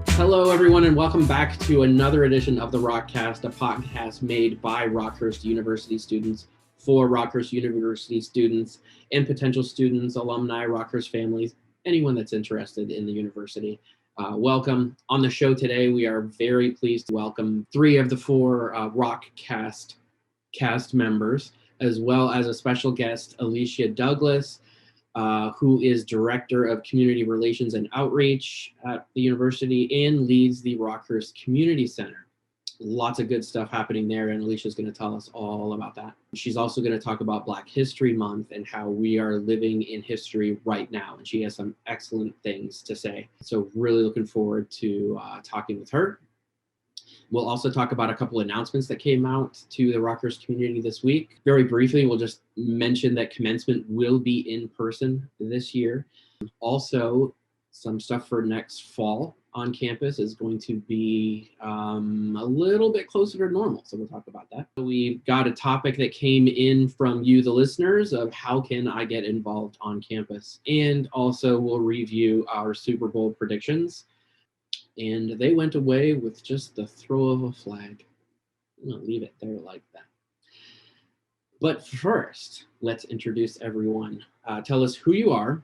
Hello, everyone, and welcome back to another edition of the RockCast, a podcast made by Rockhurst University students for Rockhurst University students and potential students, alumni, Rockhurst families, anyone that's interested in the university. Welcome. On the show today, we are very pleased to welcome 3 of the 4 RockCast cast members, as well as a special guest, Alicia Douglas, who is Director of Community Relations and Outreach at the university and leads the Rockhurst Community Center. Lots of good stuff happening there, and Alicia is going to tell us all about that. She's also going to talk about Black History Month and how we are living in history right now, and she has some excellent things to say. So really looking forward to talking with her. We'll also talk about a couple announcements that came out to the Rockhurst community this week. Very briefly, we'll just mention that commencement will be in person this year. Also, some stuff for next fall on campus is going to be a little bit closer to normal, so we'll talk about that. We've got a topic that came in from you, the listeners, of how can I get involved on campus? And also we'll review our Super Bowl predictions. And they went away with just the throw of a flag. I'm going to leave it there like that. But first, let's introduce everyone. Tell us who you are,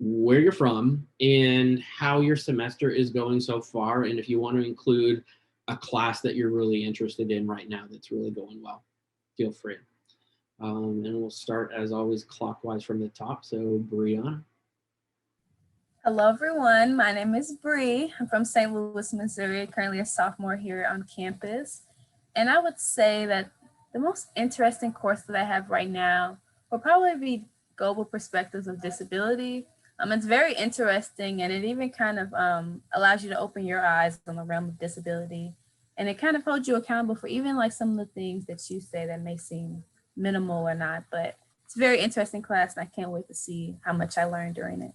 where you're from, and how your semester is going so far. And if you want to include a class that you're really interested in right now that's really going well, feel free. And we'll start, as always, clockwise from the top. So, Brianna. Hello, everyone. My name is Bree. I'm from St. Louis, Missouri, currently a sophomore here on campus. And I would say that the most interesting course that I have right now will probably be Global Perspectives of Disability. It's very interesting, and it even kind of allows you to open your eyes on the realm of disability. And it kind of holds you accountable for even like some of the things that you say that may seem minimal or not. But it's a very interesting class, and I can't wait to see how much I learned during it.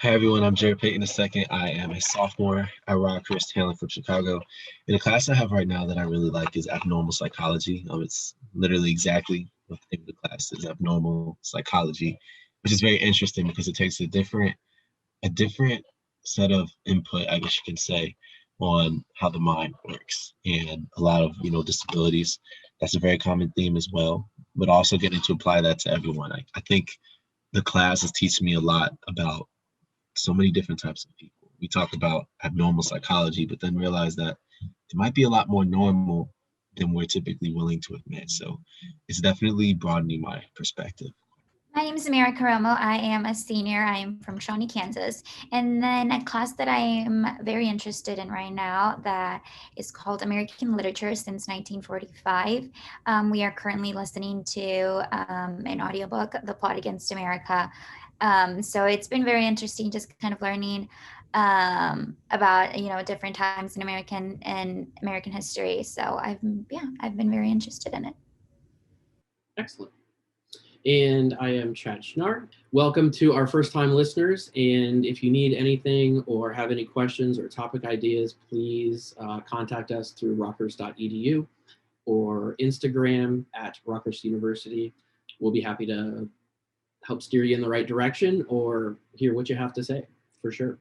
Hi everyone, I'm Jared Payton II. I am a sophomore at Rockhurst, hailing from Chicago. And the class I have right now that I really like is abnormal psychology. It's literally exactly what the name of the class is, abnormal psychology, which is very interesting because it takes a different set of input, I guess you can say, on how the mind works and a lot of, disabilities. That's a very common theme as well, but also getting to apply that to everyone. I think the class is teaching me a lot about so many different types of people. We talk about abnormal psychology, but then realize that it might be a lot more normal than we're typically willing to admit. So it's definitely broadening my perspective. My name is Amira Caramo. I am a senior. I am from Shawnee, Kansas. And then a class that I am very interested in right now that is called American Literature since 1945. We are currently listening to an audiobook, The Plot Against America. So it's been very interesting just kind of learning about, different times in American history. So I've been very interested in it. Excellent. And I am Chad Schnarr. Welcome to our first-time listeners. And if you need anything or have any questions or topic ideas, please contact us through rockhurst.edu or Instagram at Rockhurst University. We'll be happy to help steer you in the right direction or hear what you have to say, for sure.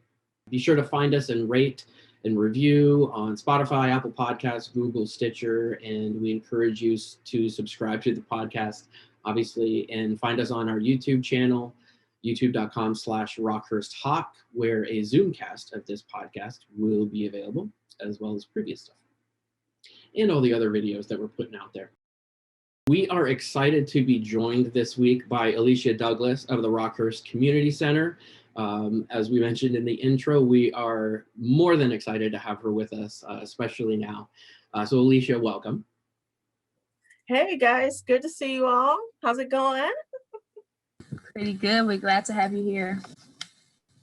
Be sure to find us and rate and review on Spotify, Apple Podcasts, Google, Stitcher, and we encourage you to subscribe to the podcast, obviously, and find us on our YouTube channel, youtube.com/RockHurstHawk, where a Zoomcast of this podcast will be available, as well as previous stuff, and all the other videos that we're putting out there. We are excited to be joined this week by Alicia Douglas of the Rockhurst Community Center. As we mentioned in the intro, we are more than excited to have her with us, especially now. So Alicia, welcome. Hey guys, good to see you all. How's it going? Pretty good. We're glad to have you here.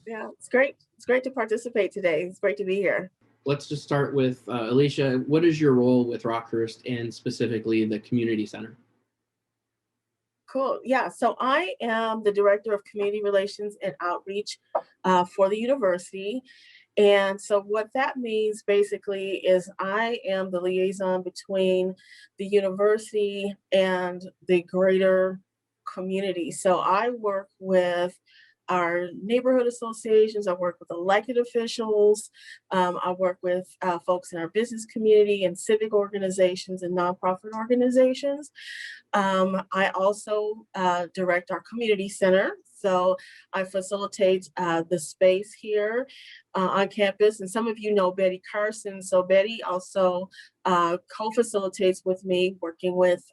Yeah, it's great. It's great to participate today. It's great to be here. Let's just start with Alicia. What is your role with Rockhurst and specifically the Community Center? Cool. Yeah, so I am the Director of Community Relations and Outreach for the university. And so what that means basically is I am the liaison between the university and the greater community. So I work with our neighborhood associations, I work with elected officials, I work with folks in our business community and civic organizations and nonprofit organizations. I also direct our community center. So I facilitate the space here on campus. And some of you know Betty Carson. So Betty also co-facilitates with me, working with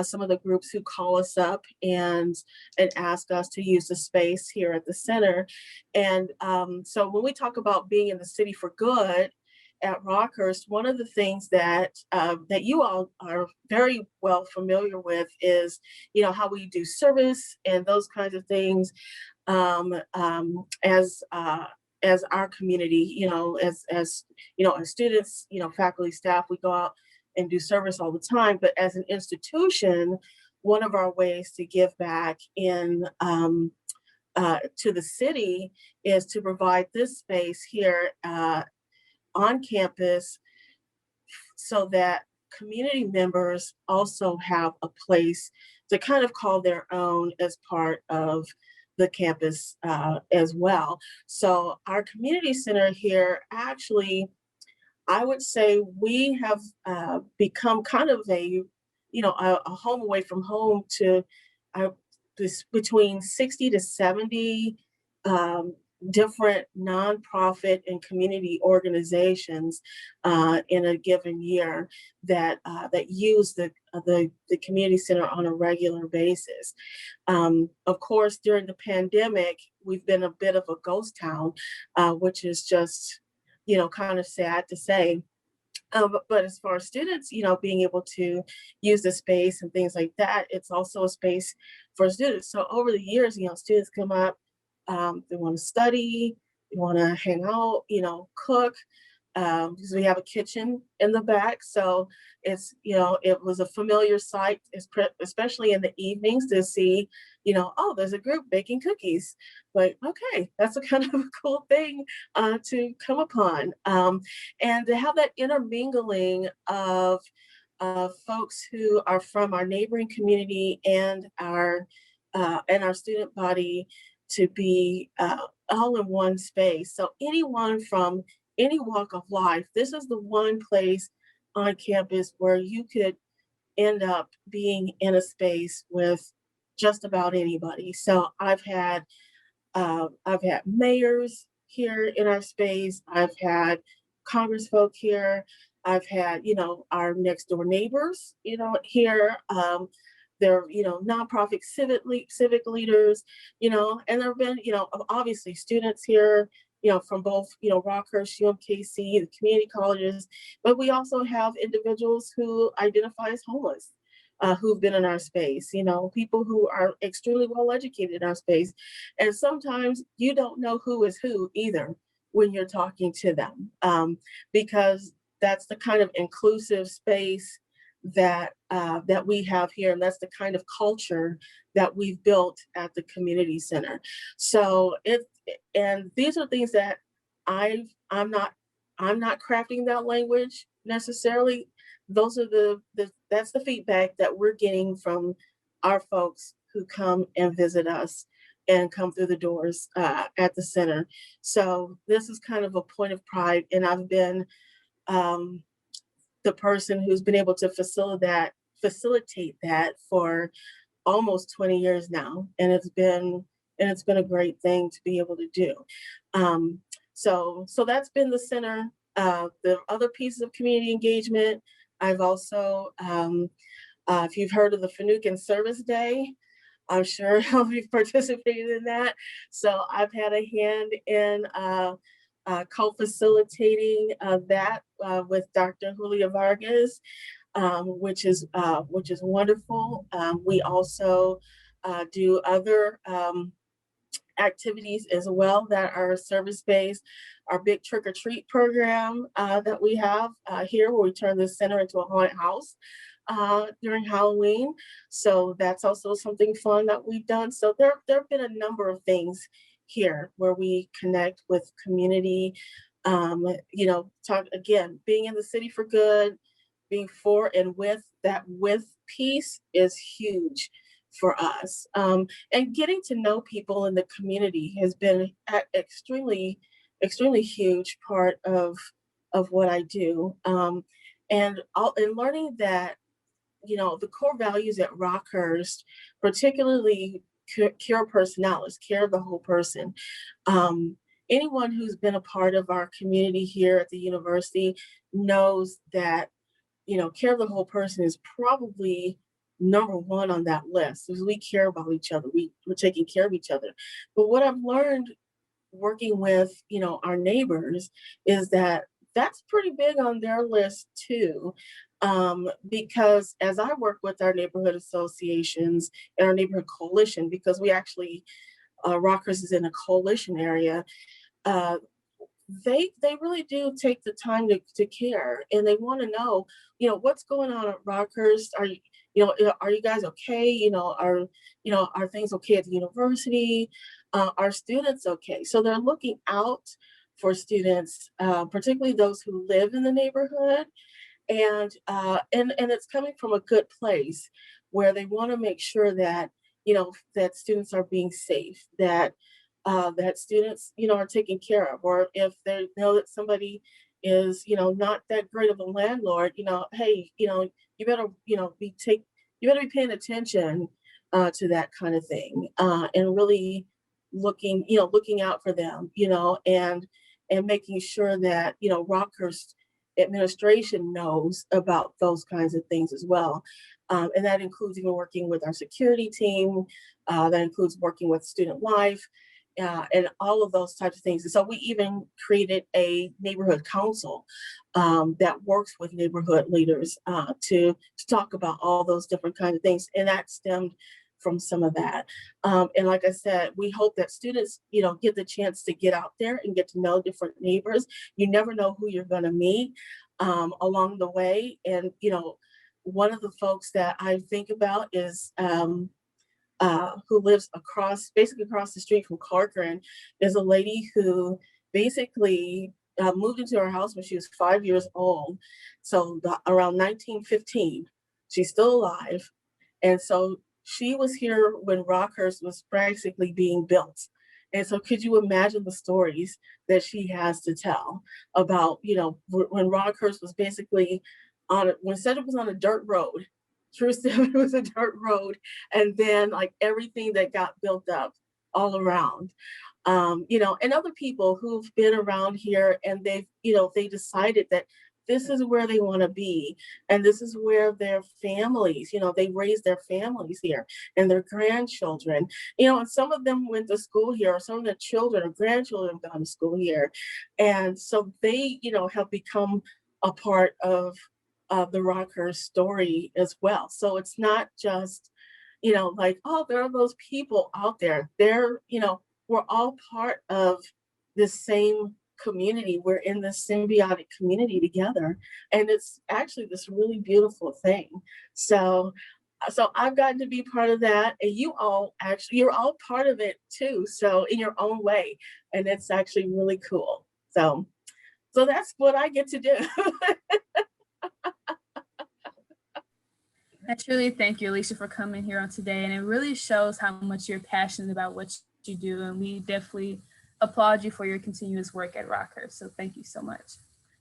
some of the groups who call us up and ask us to use the space here at the center. And so when we talk about being in the city for good at Rockhurst, one of the things that that you all are very well familiar with is, you know, how we do service and those kinds of things as our community, you know, as you know, as students, you know, faculty, staff, we go out and do service all the time. But as an institution, one of our ways to give back in to the city is to provide this space here on campus so that community members also have a place to kind of call their own as part of the campus as well. So our community center here, actually, I would say we have become kind of a, you know, a home away from home to between 60 to 70 different nonprofit and community organizations in a given year that use the community center on a regular basis. Of course, during the pandemic, we've been a bit of a ghost town, which is just, you know, kind of sad to say. But as far as students, you know, being able to use the space and things like that, it's also a space for students. So over the years, you know, students come up, they want to study, they want to hang out, you know, cook, because we have a kitchen in the back. So it's, you know, it was a familiar sight, especially in the evenings, to see, you know, oh, there's a group baking cookies. Like, okay, that's a kind of a cool thing to come upon. And to have that intermingling of folks who are from our neighboring community and our student body to be all in one space. So anyone from any walk of life, this is the one place on campus where you could end up being in a space with just about anybody. So I've had mayors here in our space. I've had congressfolk here. I've had, you know, our next door neighbors, you know, here. They're, you know, nonprofit civic leaders, you know, and there have been, you know, obviously students here, you know, from both, you know, Rockhurst, UMKC, the community colleges, but we also have individuals who identify as homeless, who've been in our space, you know, people who are extremely well educated in our space. And sometimes you don't know who is who either when you're talking to them, because that's the kind of inclusive space that that we have here, and that's the kind of culture that we've built at the community center. So and these are things that I'm not crafting that language necessarily. Those are that's the feedback that we're getting from our folks who come and visit us and come through the doors at the center. So this is kind of a point of pride, and I've been the person who's been able to facilitate that for almost 20 years now, and it's been a great thing to be able to do. So that's been the center. The other pieces of community engagement, I've also, if you've heard of the Finucane Service Day, I'm sure you've participated in that. So I've had a hand in co-facilitating that with Dr. Julia Vargas, which is wonderful. We also do other activities as well that are service-based. Our big trick or treat program that we have here, where we turn the center into a haunted house during Halloween. So that's also something fun that we've done. So there have been a number of things here, where we connect with community, talk again, being in the city for good, being for and with that with peace is huge for us. And getting to know people in the community has been extremely, extremely huge part of what I do. And learning that, the core values at Rockhurst, particularly care personalis, care of the whole person. Anyone who's been a part of our community here at the university knows that, care of the whole person is probably number one on that list, because we care about each other. We're taking care of each other. But what I've learned working with, our neighbors is that that's pretty big on their list too. Because as I work with our neighborhood associations and our neighborhood coalition, because we actually, Rockhurst is in a coalition area, they really do take the time to care, and they want to know, what's going on at Rockhurst. Are you guys okay? Are things okay at the university? Are students okay? So they're looking out for students, particularly those who live in the neighborhood, and it's coming from a good place where they want to make sure that, that students are being safe, that students, are taken care of, or if they know that somebody is, not that great of a landlord, hey, you better, you better be paying attention to that kind of thing, and really looking out for them, and making sure that, Rockhurst administration knows about those kinds of things as well. And that includes even working with our security team, that includes working with student life, and all of those types of things. And so we even created a neighborhood council that works with neighborhood leaders to talk about all those different kinds of things. And that stemmed from some of that. And like I said, we hope that students, get the chance to get out there and get to know different neighbors. You never know who you're going to meet along the way. And, one of the folks that I think about is who lives basically across the street from Corcoran, is a lady who basically moved into her house when she was 5 years old. So around 1915, she's still alive. And so she was here when Rockhurst was basically being built. And so could you imagine the stories that she has to tell about, when Rockhurst was basically when Cedric was on a dirt road. True, it was a dirt road, and then like everything that got built up all around, and other people who've been around here, and they decided that this is where they want to be, and this is where their families, they raise their families here and their grandchildren, and some of them went to school here, or some of their children or grandchildren have gone to school here, and so they, have become a part of the Rockhurst story as well. So it's not just, like, oh, there are those people out there. They're, we're all part of this same community. We're in this symbiotic community together. And it's actually this really beautiful thing. So I've gotten to be part of that. And you're all part of it too. So in your own way. And it's actually really cool. So that's what I get to do. I truly thank you, Alicia, for coming here on today. And it really shows how much you're passionate about what you do. And we definitely applaud you for your continuous work at Rockhurst. So thank you so much.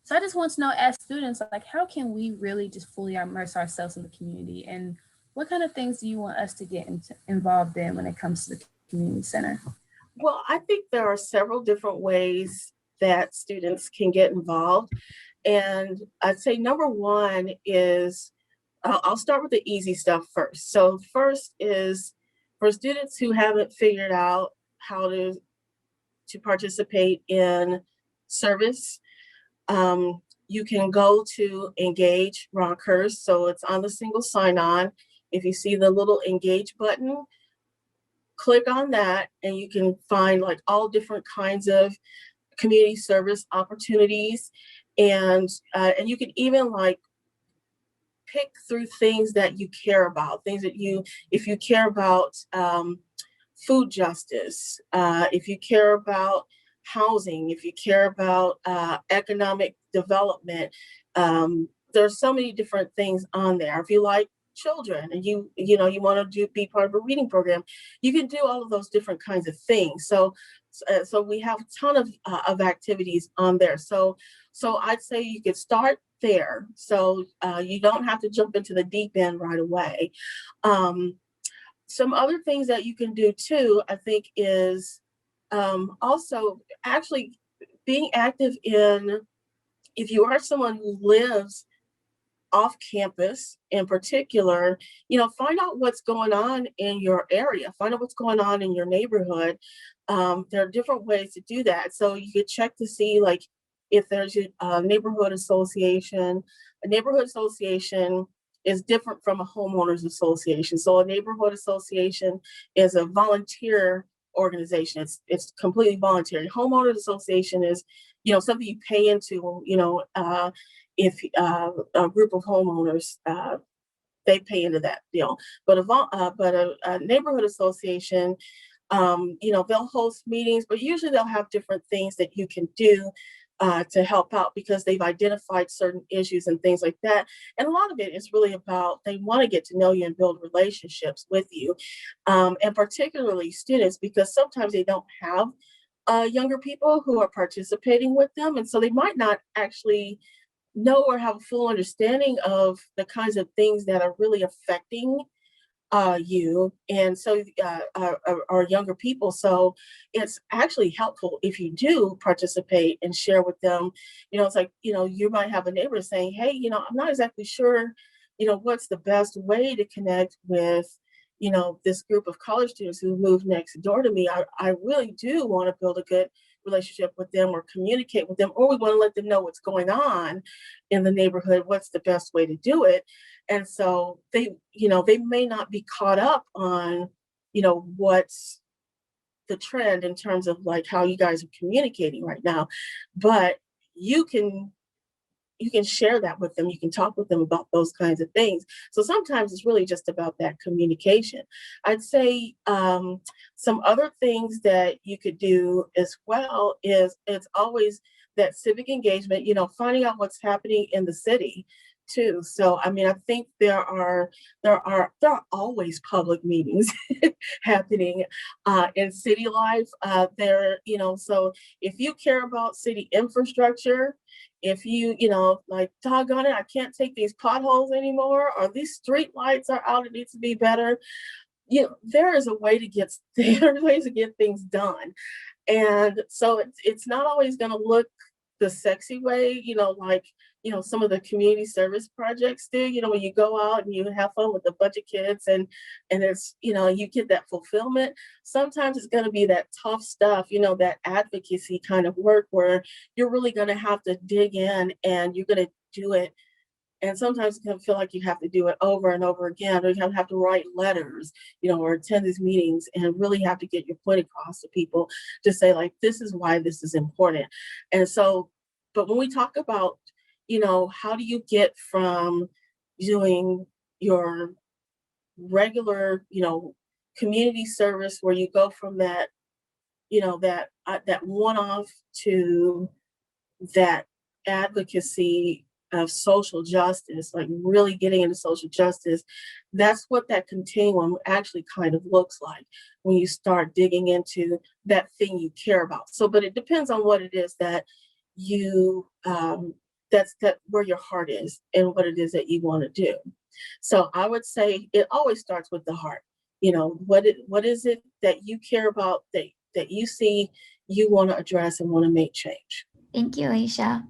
So I just want to know, as students, like, how can we really just fully immerse ourselves in the community? And what kind of things do you want us to get involved in when it comes to the community center? Well, I think there are several different ways that students can get involved. And I'd say number one is, I'll start with the easy stuff first. So first is for students who haven't figured out how to participate in service, you can go to Engage Rockhurst. So it's on the single sign-on. If you see the little Engage button, click on that and you can find like all different kinds of community service opportunities. And you can even like pick through things that you care about, things that if you care about food justice, if you care about housing, if you care about economic development, there's so many different things on there. If you like children and you want to be part of a reading program, you can do all of those different kinds of things. So we have a ton of activities on there. So I'd say you could start there. So you don't have to jump into the deep end right away. Some other things that you can do too, I think, is also actually being active in, if you are someone who lives off campus in particular, find out what's going on in your area, find out what's going on in your neighborhood. There are different ways to do that. So you could check to see, like, if there's a neighborhood association. A neighborhood association is different from a homeowners association. So a neighborhood association is a volunteer organization. It's completely voluntary. Homeowners association is, something you pay into, if a group of homeowners, they pay into that deal. But a neighborhood association, they'll host meetings, but usually they'll have different things that you can do to help out, because they've identified certain issues and things like that. And a lot of it is really about, they want to get to know you and build relationships with you, and particularly students, because sometimes they don't have younger people who are participating with them. And so they might not actually know or have a full understanding of the kinds of things that are really affecting you, and so our younger people. So it's actually helpful if you do participate and share with them. It's like, you might have a neighbor saying, hey, I'm not exactly sure, what's the best way to connect with, this group of college students who moved next door to me. I really do want to build a good relationship with them, or communicate with them, or we want to let them know what's going on in the neighborhood. What's the best way to do it? And so they may not be caught up on, what's the trend in terms of like how you guys are communicating right now, but you can share that with them. You can talk with them about those kinds of things. So sometimes it's really just about that communication. I'd say some other things that you could do as well is, it's always that civic engagement, finding out what's happening in the city too. So, I think there are always public meetings happening in city life. So if you care about city infrastructure, if you, like, doggone it, I can't take these potholes anymore, or these street lights are out, it needs to be better. There is a way to get things done. And so it's not always going to look the sexy way, like, some of the community service projects do, when you go out and you have fun with a bunch of kids, and it's, you get that fulfillment. Sometimes it's going to be that tough stuff, that advocacy kind of work, where you're really going to have to dig in and you're going to do it. And sometimes it's going to feel like you have to do it over and over again, or you have to write letters, or attend these meetings and really have to get your point across to people to say, like, this is why this is important. And so, but when we talk about, how do you get from doing your regular, community service, where you go from that, that one-off to that advocacy of social justice, like really getting into social justice. That's what that continuum actually kind of looks like when you start digging into that thing you care about. So, but it depends on what it is that you, that's where your heart is and what it is that you want to do. So I would say it always starts with the heart. What is it that you care about, that you see you want to address and want to make change? Thank you, Alicia.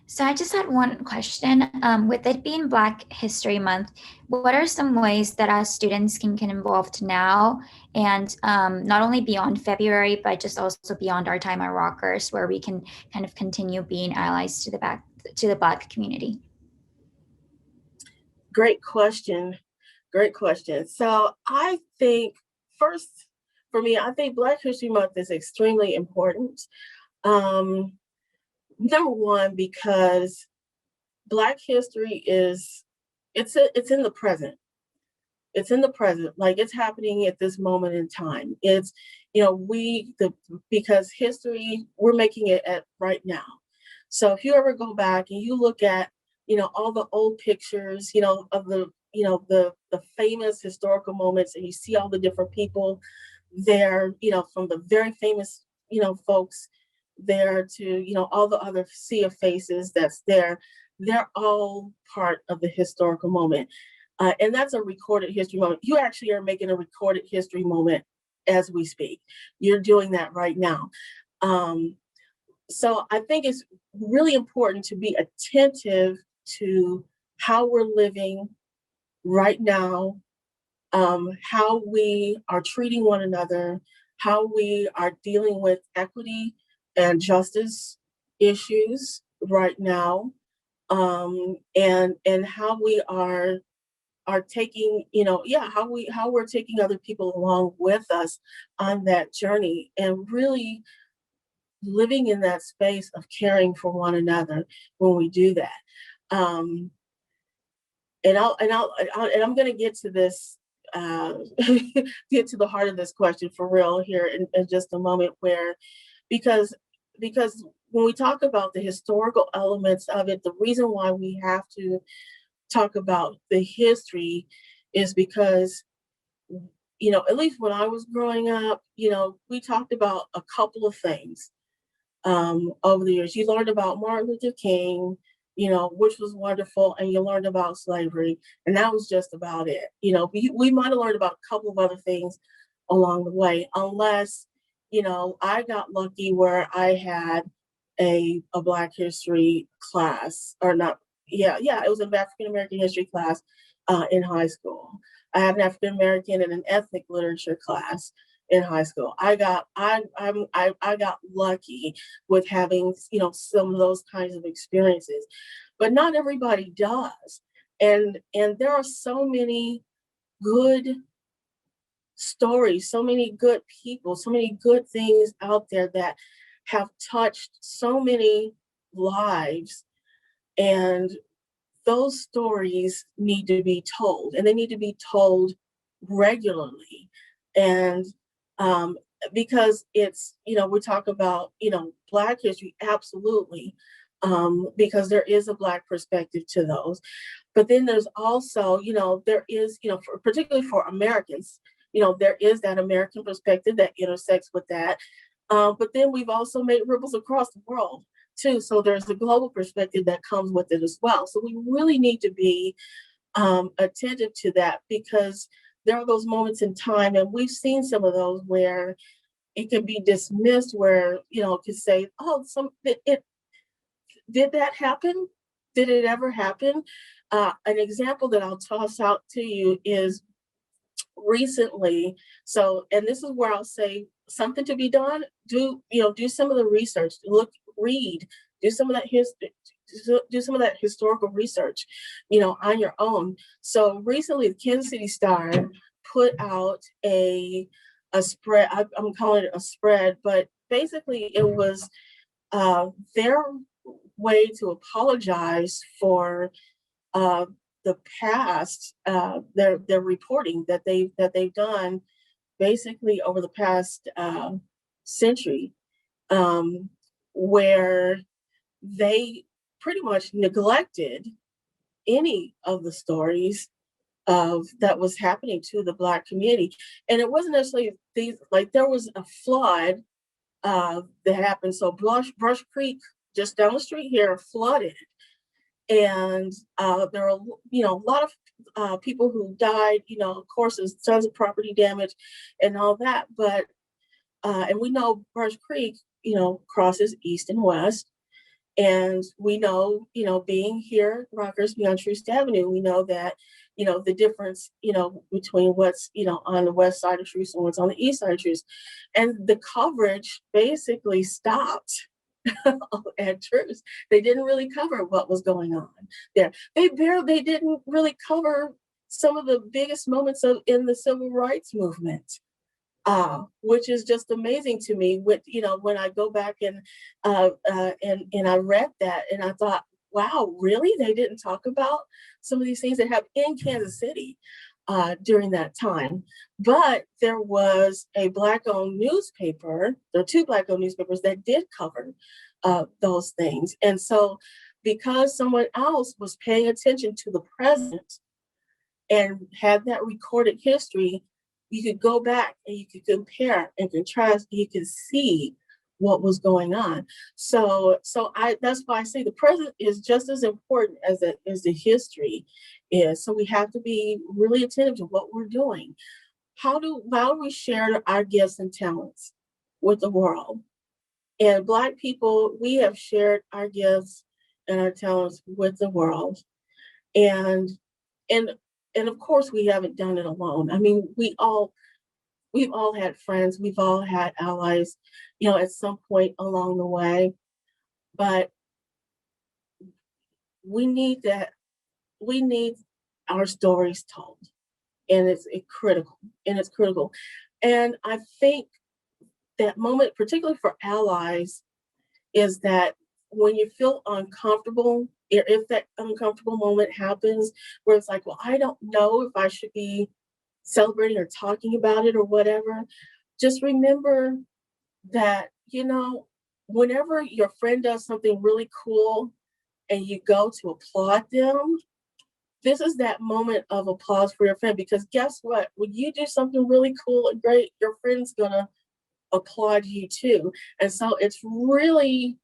So I just had one question. With it being Black History Month, what are some ways that us students can get involved now, and not only beyond February, but just also beyond our time at Rockhurst, where we can kind of continue being allies to the Black community? Great question. So I think, first, for me, I think Black History Month is extremely important. Number one, because Black history it's in the present. It's in the present, like it's happening at this moment in time. It's, because history, we're making it at right now. So if you ever go back and you look at, all the old pictures, of the famous historical moments, and you see all the different people there, from the very famous, folks there to, all the other sea of faces that's there, they're all part of the historical moment. And that's a recorded history moment. You actually are making a recorded history moment as we speak. You're doing that right now. So I think it's really important to be attentive to how we're living right now, how we are treating one another, how we are dealing with equity and justice issues right now, and how we are taking, how we're taking other people along with us on that journey, and really living in that space of caring for one another when we do that. And I'm going to get to this, get to the heart of this question for real here in just a moment, because when we talk about the historical elements of it, the reason why we have to talk about the history is because, at least when I was growing up, we talked about a couple of things over the years. You learned about Martin Luther King, which was wonderful, and you learned about slavery, and that was just about it. We might have learned about a couple of other things along the way, unless, I got lucky where I had a Black history class, or not. Yeah, it was an African American history class in high school. I had an African American and an ethnic literature class in high school. I got lucky with having, some of those kinds of experiences, but not everybody does. And there are so many good stories, so many good people, so many good things out there that have touched so many lives. And those stories need to be told, and they need to be told regularly. And because it's, we talk about, Black history, absolutely, because there is a Black perspective to those. But then there's also, there is, particularly for Americans, there is that American perspective that intersects with that. But then we've also made ripples across the world too. So there's a global perspective that comes with it as well. So we really need to be attentive to that, because there are those moments in time, and we've seen some of those where it can be dismissed, where, it could say, oh, did that happen? Did it ever happen? An example that I'll toss out to you is recently. So, and this is where I'll say something to be done. Do some of the research, read, do some of that historical research, on your own. So recently the Kansas City Star put out a spread. I'm calling it a spread, but basically it was their way to apologize for the past, their reporting that they've done basically over the past century, where they pretty much neglected any of the stories of that was happening to the Black community. And it wasn't necessarily these, like there was a flood that happened. So Brush Creek, just down the street here, flooded. And there were, a lot of people who died, of course, there's tons of property damage and all that. But, and we know Brush Creek, crosses east and west. And we know, being here, Rockhurst beyond Troost Avenue, we know that, the difference, between what's, on the west side of Troost and what's on the east side of Troost. And the coverage basically stopped at Troost. They didn't really cover what was going on there. They didn't really cover some of the biggest moments in the civil rights movement. Which is just amazing to me. When I go back and I read that, and I thought, wow, really? They didn't talk about some of these things that happened in Kansas City. during that time. But there was a Black-owned newspaper, there are two Black-owned newspapers that did cover those things. And so because someone else was paying attention to the present and had that recorded history, you could go back and you could compare and contrast, and you could see what was going on. So that's why I say the present is just as important as the history is. So we have to be really attentive to what we're doing. How do we share our gifts and talents with the world? And Black people, we have shared our gifts and our talents with the world. And of course we haven't done it alone. I mean, we've all had friends, we've all had allies, at some point along the way. But we need our stories told. And it's critical. And I think that moment, particularly for allies, is that when you feel uncomfortable, if that uncomfortable moment happens where it's like, well, I don't know if I should be celebrating or talking about it or whatever, just remember that, whenever your friend does something really cool and you go to applaud them, this is that moment of applause for your friend, because guess what? When you do something really cool and great, your friend's gonna applaud you too. And so it's really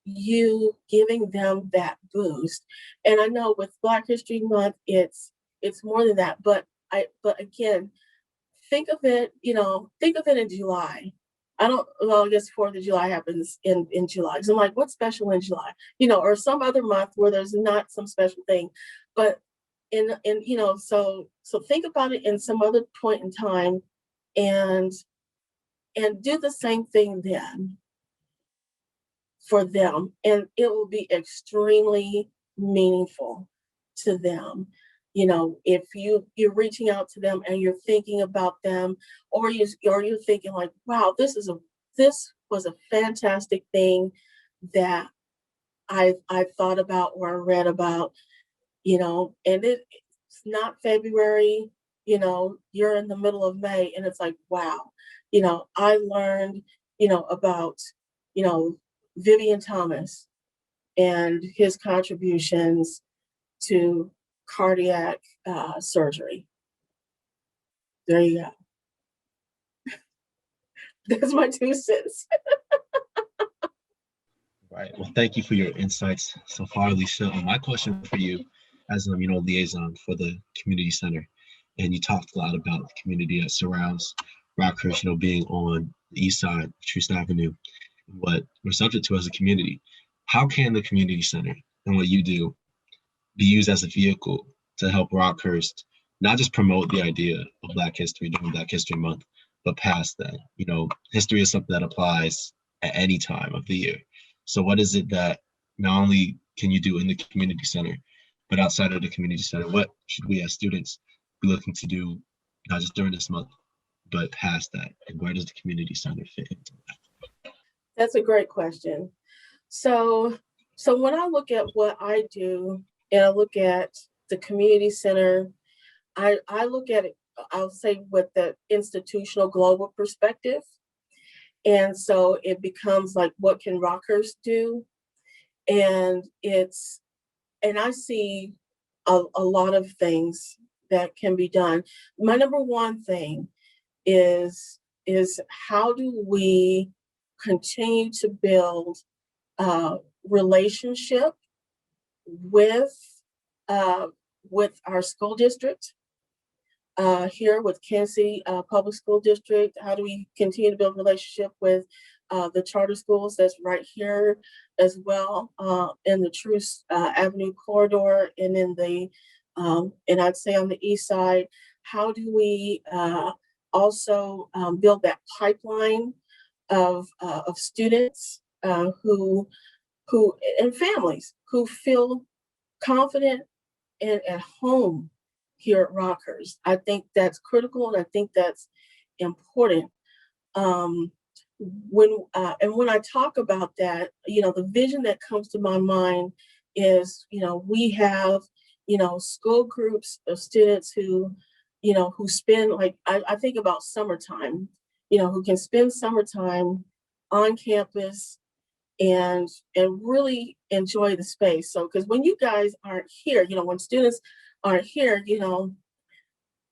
you giving them that boost. And I know with Black History Month, it's more than that. But again, think of it in July. I guess 4th of July happens in July. So I'm like, what's special in July? Or some other month where there's not some special thing. But so think about it in some other point in time and do the same thing then for them, and it will be extremely meaningful to them. If you're reaching out to them and you're thinking about them, or you're thinking like, wow, this was a fantastic thing that I thought about or I read about, and it's not February, you're in the middle of May, and it's like, wow, I learned, about, Vivian Thomas and his contributions to cardiac surgery. There you go. That's my 2 cents. Right. Well, thank you for your insights so far, Alicia. My question for you, as liaison for the community center, and you talked a lot about the community that surrounds Rockhurst, being on the east side of Troost Avenue, what we're subject to as a community. How can the community center and what you do be used as a vehicle to help Rockhurst not just promote the idea of Black history during Black History Month, but past that? History is something that applies at any time of the year. So what is it that not only can you do in the community center, but outside of the community center? What should we as students be looking to do, not just during this month, but past that? And where does the community center fit into that? That's a great question. So when I look at what I do and I look at the community center, I look at it, I'll say, with the institutional global perspective. And so it becomes like, what can Rockhurst do? And I see a lot of things that can be done. My number one thing is how do we continue to build relationship with our school district here with Kansas City Public School District? How do we continue to build relationship with the charter schools that's right here as well in the Troost Avenue corridor, and in the and I'd say on the east side? How do we also build that pipeline of students who and families who feel confident and at home here at Rockhurst? I think that's critical, and I think that's important. When I talk about that, the vision that comes to my mind is, we have, school groups of students who, who spend, like, I think about summertime, who can spend summertime on campus and really enjoy the space. So, because when you guys aren't here, when students aren't here,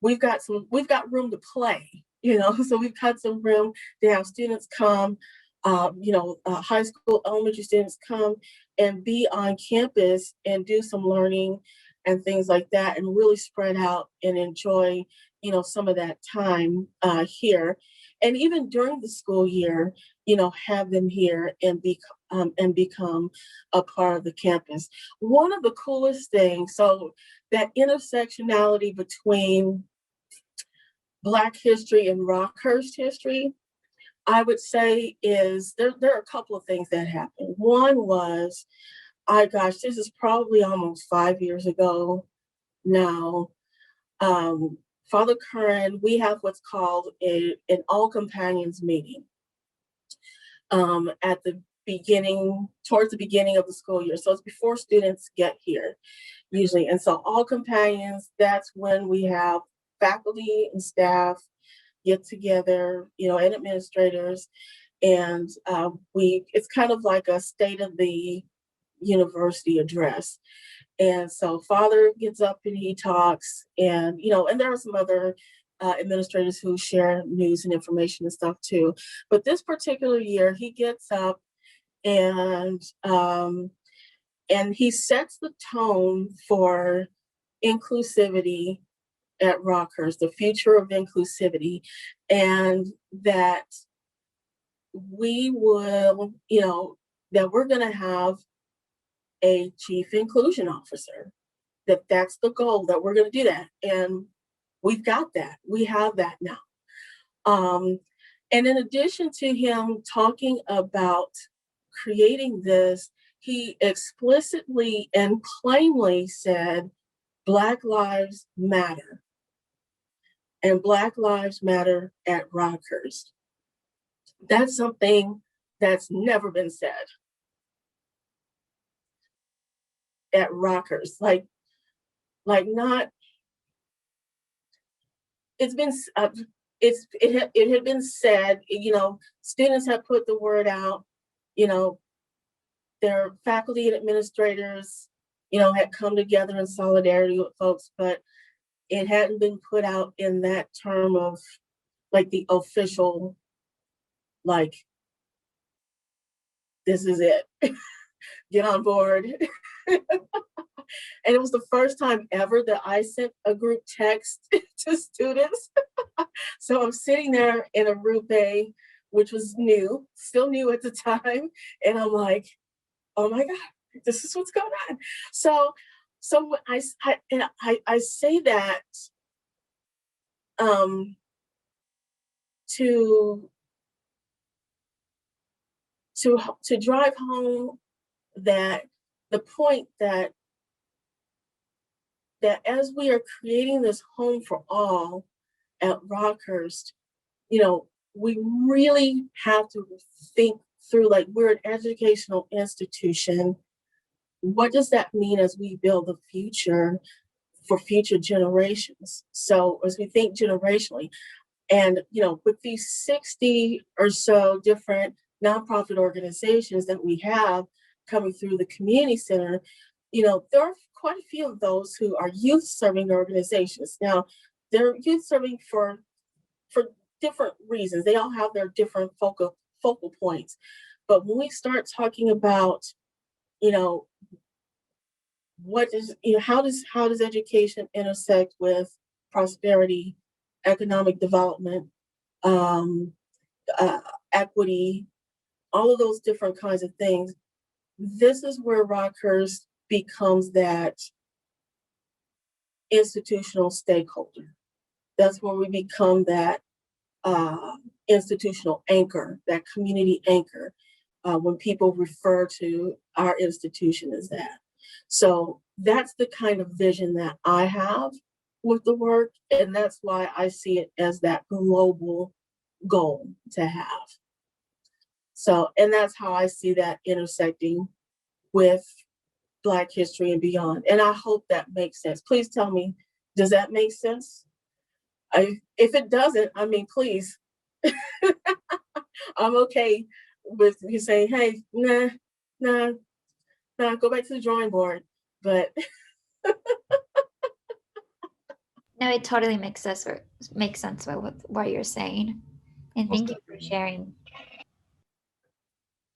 we've got room to play, so we've got some room to have students come, high school, elementary students come and be on campus and do some learning and things like that, and really spread out and enjoy, some of that time here. And even during the school year, have them here and become a part of the campus. One of the coolest things, so that intersectionality between Black history and Rockhurst history, I would say is there are a couple of things that happened. One was, this is probably almost 5 years ago now. Father Curran, we have what's called an all companions meeting at the beginning, towards the beginning of the school year. So it's before students get here usually. And so all companions, that's when we have faculty and staff get together, and administrators, and it's kind of like a state of the university address. And so Father gets up and he talks, and and there are some other administrators who share news and information and stuff too. But this particular year, he gets up and he sets the tone for inclusivity at Rockhurst, the future of inclusivity, and that we will, that we're going to have a chief inclusion officer, that's the goal, that we're going to do that. And we've got that. We have that now. And in addition to him talking about creating this, he explicitly and plainly said, Black lives matter. And Black lives matter at Rockhurst. That's something that's never been said at Rockhurst. Like not, it's been, it had been said, students have put the word out, their faculty and administrators, had come together in solidarity with folks, but it hadn't been put out in that term of like the official, like, this is it, get on board. And it was the first time ever that I sent a group text to students. So I'm sitting there in a group A, which was still new at the time. And I'm like, oh my God, this is what's going on. So I say that to drive home that the point that as we are creating this home for all at Rockhurst, we really have to think through, like, we're an educational institution. What does that mean as we build the future for future generations? So as we think generationally, and, with these 60 or so different nonprofit organizations that we have coming through the community center, there are quite a few of those who are youth serving organizations. Now, they're youth serving for different reasons. They all have their different focal points. But when we start talking about, how does education intersect with prosperity, economic development, equity, all of those different kinds of things, this is where Rockhurst becomes that institutional stakeholder. That's where we become that institutional anchor, that community anchor, when people refer to our institution as that. So that's the kind of vision that I have with the work, and that's why I see it as that global goal to have. So, and that's how I see that intersecting with Black history and beyond. And I hope that makes sense. Please tell me, does that make sense? if it doesn't, I mean, please, I'm okay with you saying, hey, nah, go back to the drawing board. But No, it totally makes sense with what you're saying. And thank you for sharing.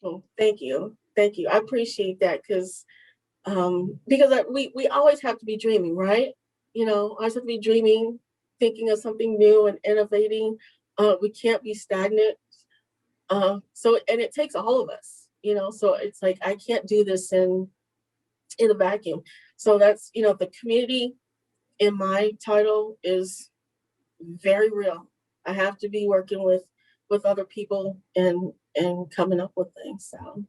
well, thank you. I appreciate that because we always have to be dreaming, right? Always have to be dreaming, thinking of something new and innovating. We can't be stagnant. And it takes all of us, so it's like, I can't do this in a vacuum. So that's, the community in my title is very real. I have to be working with other people and coming up with things. So.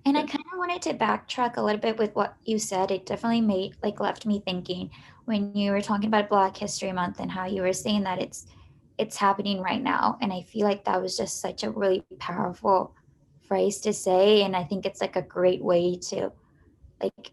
And I kind of wanted to backtrack a little bit with what you said. It definitely left me thinking when you were talking about Black History Month and how you were saying that it's happening right now. And I feel like that was just such a really powerful phrase to say. And I think it's like a great way to like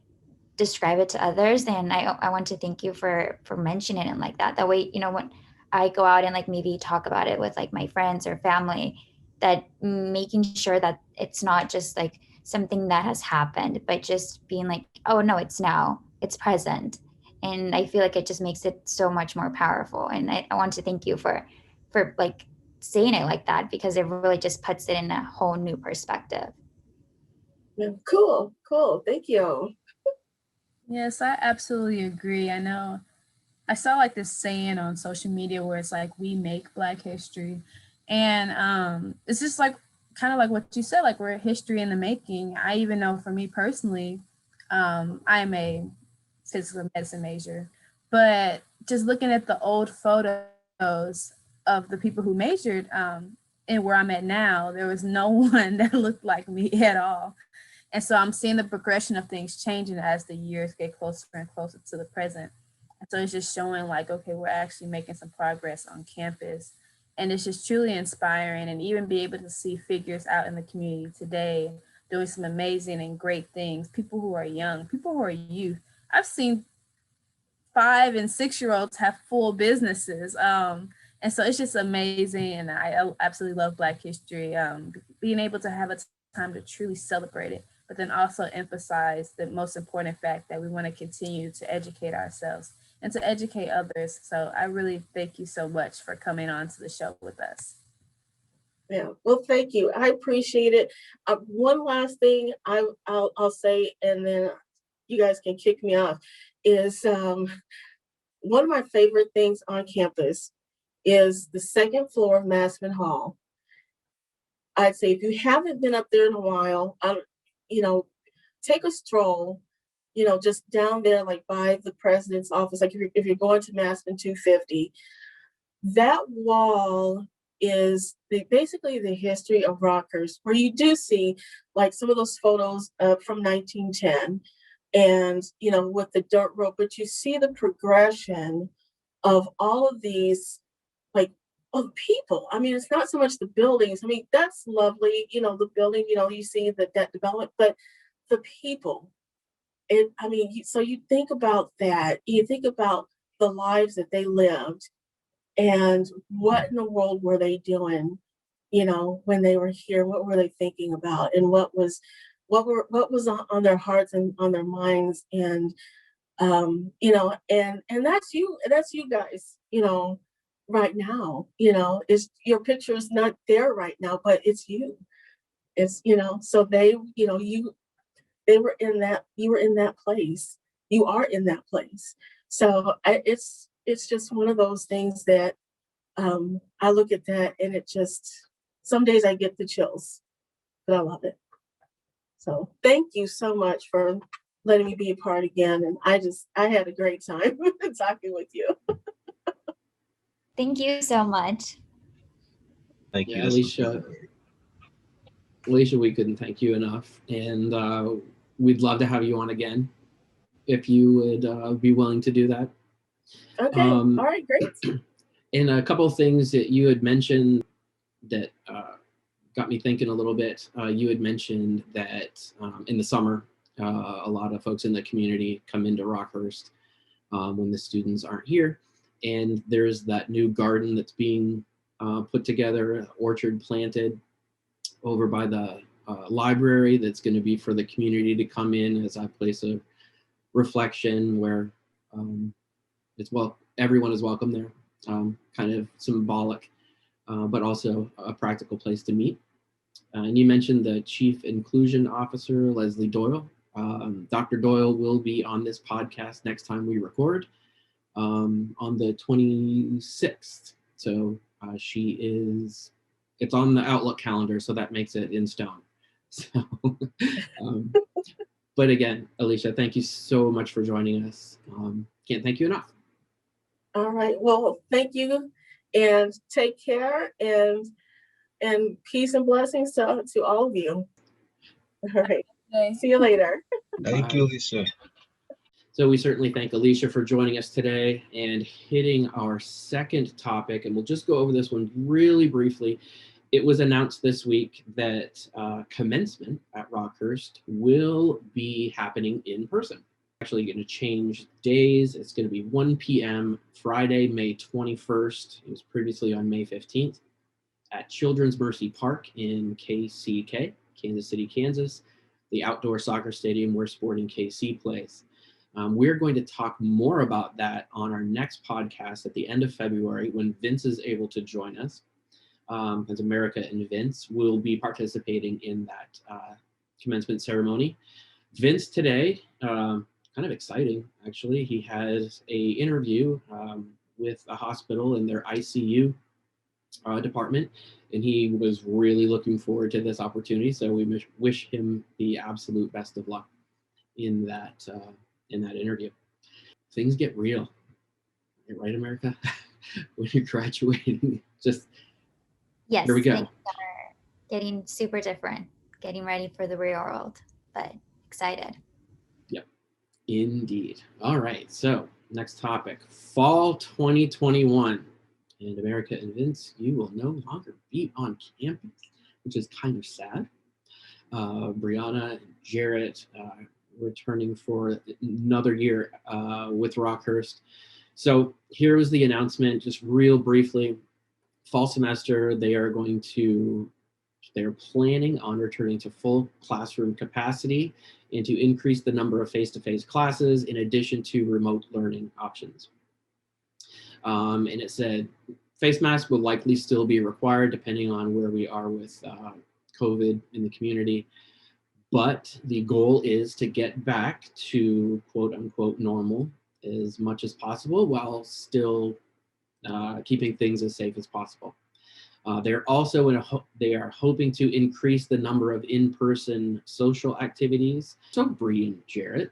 describe it to others. And I want to thank you for mentioning it like that. That way, when I go out and like maybe talk about it with like my friends or family, that making sure that it's not just like something that has happened, but just being like, oh no, it's now, it's present. And I feel like it just makes it so much more powerful. And I want to thank you for like saying it like that, because it really just puts it in a whole new perspective. Yeah, cool. Thank you. Yes, I absolutely agree. I know I saw like this saying on social media where it's like, we make Black history. And it's just like kind of like what you said, like we're history in the making. I even know for me personally, I'm a physical medicine major, but just looking at the old photos of the people who majored and where I'm at now, there was no one that looked like me at all. And so I'm seeing the progression of things changing as the years get closer and closer to the present. And so it's just showing like, okay, we're actually making some progress on campus. And it's just truly inspiring, and even be able to see figures out in the community today doing some amazing and great things. People who are young, people who are youth. I've seen 5 and 6-year-olds have full businesses. And so it's just amazing. And I absolutely love Black history. Being able to have a time to truly celebrate it, but then also emphasize the most important fact that we want to continue to educate ourselves and to educate others. So I really thank you so much for coming on to the show with us. Yeah, well, thank you. I appreciate it. One last thing I'll say, and then you guys can kick me off, is one of my favorite things on campus is the second floor of Massman Hall. I'd say if you haven't been up there in a while, take a stroll, just down there, like by the president's office, like if you're going to Massman 250, that wall is basically the history of Rockhurst, where you do see like some of those photos from 1910 and, with the dirt road, but you see the progression of all of these, like, of people. I mean, it's not so much the buildings. I mean, that's lovely, the building, you see that development, but the people. So you think about that, you think about the lives that they lived and what in the world were they doing, when they were here, what were they thinking about, and what was on their hearts and on their minds. And, and that's you guys, right now, is your picture is not there right now, but it's you. It's, so they, they were in that, you were in that place. You are in that place. So it's just one of those things that I look at that and it just, some days I get the chills, but I love it. So thank you so much for letting me be a part again. And I had a great time talking with you. Thank you so much. Thank you. Alicia, we couldn't thank you enough. And we'd love to have you on again if you would be willing to do that. Okay. All right, great. And a couple of things that you had mentioned that got me thinking a little bit. You had mentioned that in the summer, a lot of folks in the community come into Rockhurst when the students aren't here. And there's that new garden that's being put together, orchard planted over by the library that's going to be for the community to come in as a place of reflection where everyone is welcome there, kind of symbolic, but also a practical place to meet. And you mentioned the Chief Inclusion Officer, Leslie Doyle. Dr. Doyle will be on this podcast next time we record on the 26th. So it's on the Outlook calendar, so that makes it in stone. So, but again, Alicia, thank you so much for joining us. Can't thank you enough. All right. Well, thank you, and take care, and peace and blessings to all of you. All right. See you later. Thank you, Alicia. So we certainly thank Alicia for joining us today and hitting our second topic. And we'll just go over this one really briefly. It was announced this week that commencement at Rockhurst will be happening in person. Actually going to change days. It's going to be 1 p.m. Friday, May 21st. It was previously on May 15th at Children's Mercy Park in KCK, Kansas City, Kansas, the outdoor soccer stadium where Sporting KC plays. We're going to talk more about that on our next podcast at the end of February when Vince is able to join us. As America and Vince will be participating in that commencement ceremony. Vince today, kind of exciting actually, he has a interview with a hospital in their ICU department, and he was really looking forward to this opportunity. So we wish him the absolute best of luck in that interview. Things get real, right, America? When you're graduating, just Yes, here we go. Things are getting super different, getting ready for the real world, but excited. Yep, indeed. All right, so next topic, fall 2021. And America and Vince, you will no longer be on campus, which is kind of sad. Brianna and Jarrett returning for another year with Rockhurst. So here was the announcement, just real briefly. Fall semester, they are planning on returning to full classroom capacity and to increase the number of face-to-face classes in addition to remote learning options. And it said face masks will likely still be required depending on where we are with COVID in the community. But the goal is to get back to quote unquote normal as much as possible while still keeping things as safe as possible. They're also they are hoping to increase the number of in-person social activities. So Bree and Jarrett,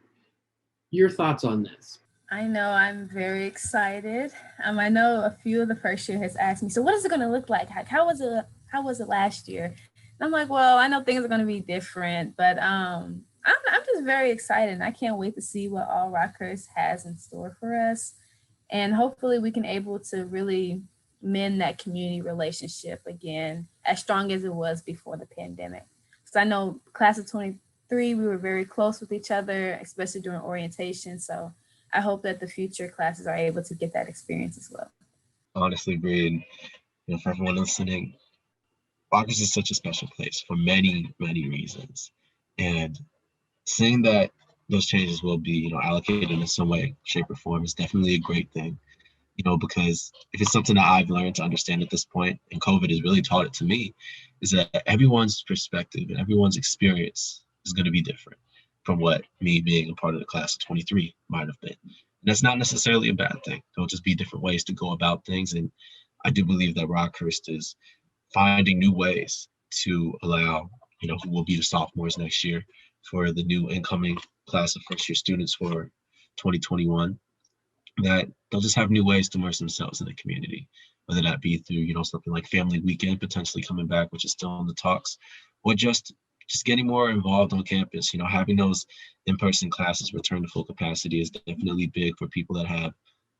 your thoughts on this? I know I'm very excited. I know a few of the first year has asked me, so what is it going to look like? How was it last year? And I'm like, well, I know things are going to be different, but I'm just very excited. And I can't wait to see what all Rockhurst has in store for us. And hopefully we can able to really mend that community relationship again, as strong as it was before the pandemic. So I know class of 23, we were very close with each other, especially during orientation. So I hope that the future classes are able to get that experience as well. Honestly, Bree, and for everyone listening, Rockhurst is such a special place for many, many reasons. And seeing that those changes will be, allocated in some way, shape, or form is definitely a great thing. Because if it's something that I've learned to understand at this point, and COVID has really taught it to me, is that everyone's perspective and everyone's experience is going to be different from what me being a part of the class of 23 might have been. And that's not necessarily a bad thing. There'll just be different ways to go about things. And I do believe that Rockhurst is finding new ways to allow, who will be the sophomores next year for the new incoming class of first year students for 2021, that they'll just have new ways to immerse themselves in the community, whether that be through, something like Family Weekend potentially coming back, which is still in the talks, or just getting more involved on campus. Having those in-person classes return to full capacity is definitely big for people that have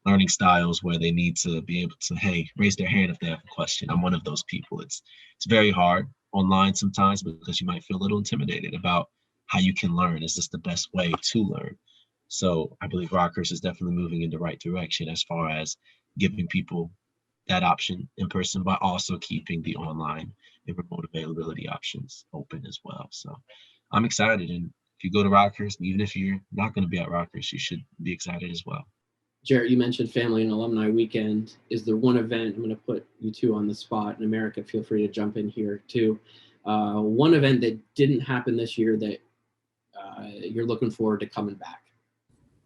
learning styles where they need to be able to, hey, raise their hand if they have a question. I'm one of those people. It's very hard online sometimes because you might feel a little intimidated about how you can learn. Is this the best way to learn? So I believe Rockhurst is definitely moving in the right direction as far as giving people that option in person, but also keeping the online and remote availability options open as well. So I'm excited. And if you go to Rockhurst, even if you're not going to be at Rockhurst, you should be excited as well. Jarrett, you mentioned Family and Alumni Weekend. Is there one event, I'm going to put you two on the spot, and America, feel free to jump in here too. One event that didn't happen this year that you're looking forward to coming back?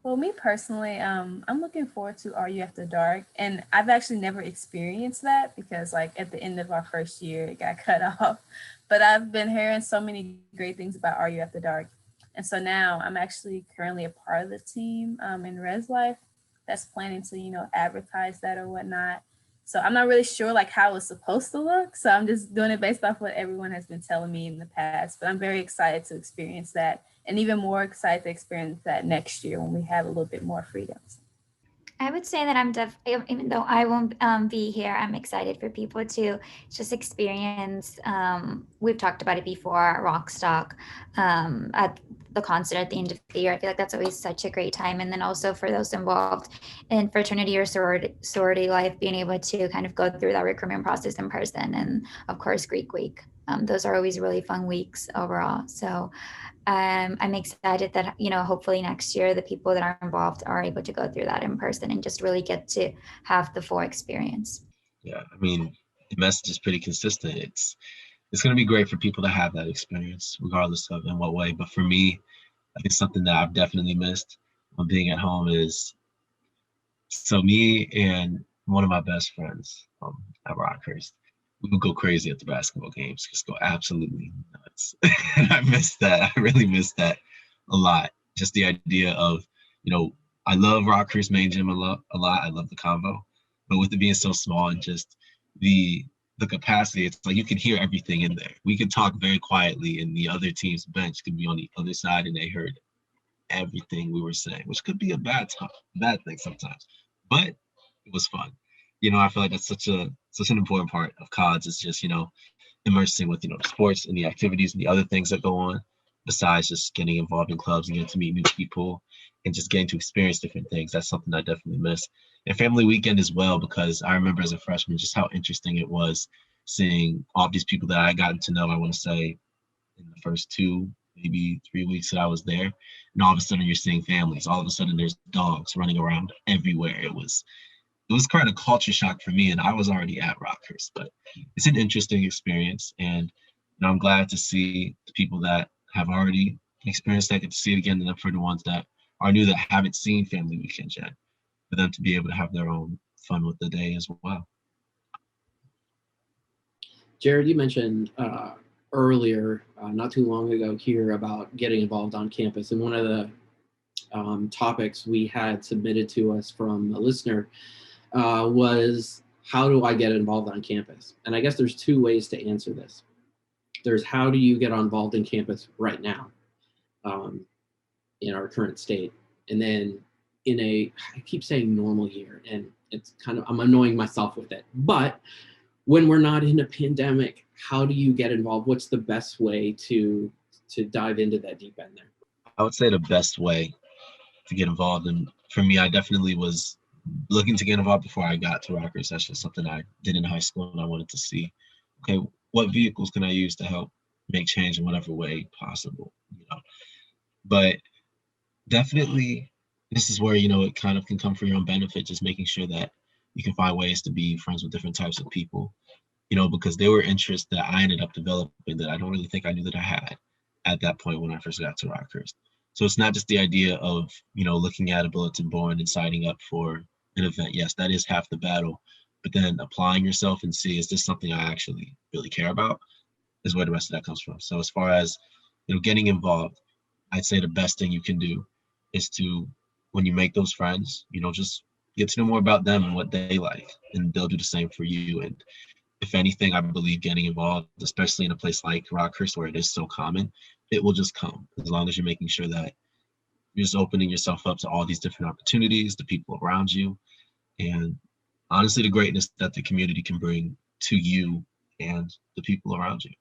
Well, me personally, I'm looking forward to RU After Dark, and I've actually never experienced that because, like, at the end of our first year, it got cut off. But I've been hearing so many great things about RU After Dark, and so now I'm actually currently a part of the team in Res Life that's planning to, advertise that or whatnot. So I'm not really sure like how it's supposed to look. So I'm just doing it based off what everyone has been telling me in the past. But I'm very excited to experience that, and even more excited to experience that next year when we have a little bit more freedoms. I would say that even though I won't be here, I'm excited for people to just experience. We've talked about it before, Rockstock at the concert at the end of the year. I feel like that's always such a great time. And then also for those involved in fraternity or sorority life, being able to kind of go through that recruitment process in person. And of course, Greek Week. Those are always really fun weeks overall. So I'm excited that, hopefully next year, the people that are involved are able to go through that in person and just really get to have the full experience. Yeah, I mean, the message is pretty consistent. It's going to be great for people to have that experience, regardless of in what way. But for me, I think something that I've definitely missed when being at home is, so me and one of my best friends at Rockhurst, we would go crazy at the basketball games, just go absolutely nuts. And I miss that. I really miss that a lot. Just the idea of, I love Rockhurst main gym a lot. I love the convo, but with it being so small and just the capacity, it's like you can hear everything in there. We could talk very quietly, and the other team's bench could be on the other side, and they heard everything we were saying, which could be a bad thing sometimes, but it was fun. I feel like that's such an important part of CODS is just, immersing with, the sports and the activities and the other things that go on besides just getting involved in clubs and getting to meet new people and just getting to experience different things. That's something I definitely miss. And family weekend as well, because I remember as a freshman, just how interesting it was seeing all these people that I had gotten to know, I want to say in the first 2, maybe 3 weeks that I was there. And all of a sudden you're seeing families. All of a sudden there's dogs running around everywhere. It was kind of culture shock for me, and I was already at Rockhurst, but it's an interesting experience. And I'm glad to see the people that have already experienced that get to see it again, and then for the ones that are new that haven't seen family weekend yet, for them to be able to have their own fun with the day as well. Jared, you mentioned earlier, not too long ago here, about getting involved on campus, and one of the topics we had submitted to us from a listener was, how do I get involved on campus? And I guess there's 2 ways to answer this. There's, how do you get involved in campus right now in our current state? And then I keep saying normal year, and it's kind of, I'm annoying myself with it. But when we're not in a pandemic, how do you get involved? What's the best way to dive into that deep end there? I would say the best way to get involved, and for me, I definitely was looking to get involved before I got to Rockhurst. That's just something I did in high school, and I wanted to see, okay, what vehicles can I use to help make change in whatever way possible, But definitely, this is where, it kind of can come for your own benefit, just making sure that you can find ways to be friends with different types of people, because there were interests that I ended up developing that I don't really think I knew that I had at that point when I first got to Rockhurst. So it's not just the idea of, looking at a bulletin board and signing up for an event. Yes, that is half the battle, but then applying yourself and see, is this something I actually really care about, is where the rest of that comes from. So as far as, getting involved, I'd say the best thing you can do is to, when you make those friends, just get to know more about them and what they like, and they'll do the same for you. And if anything, I believe getting involved, especially in a place like Rockhurst where it is so common, it will just come, as long as you're making sure that you're just opening yourself up to all these different opportunities, the people around you, and honestly, the greatness that the community can bring to you and the people around you.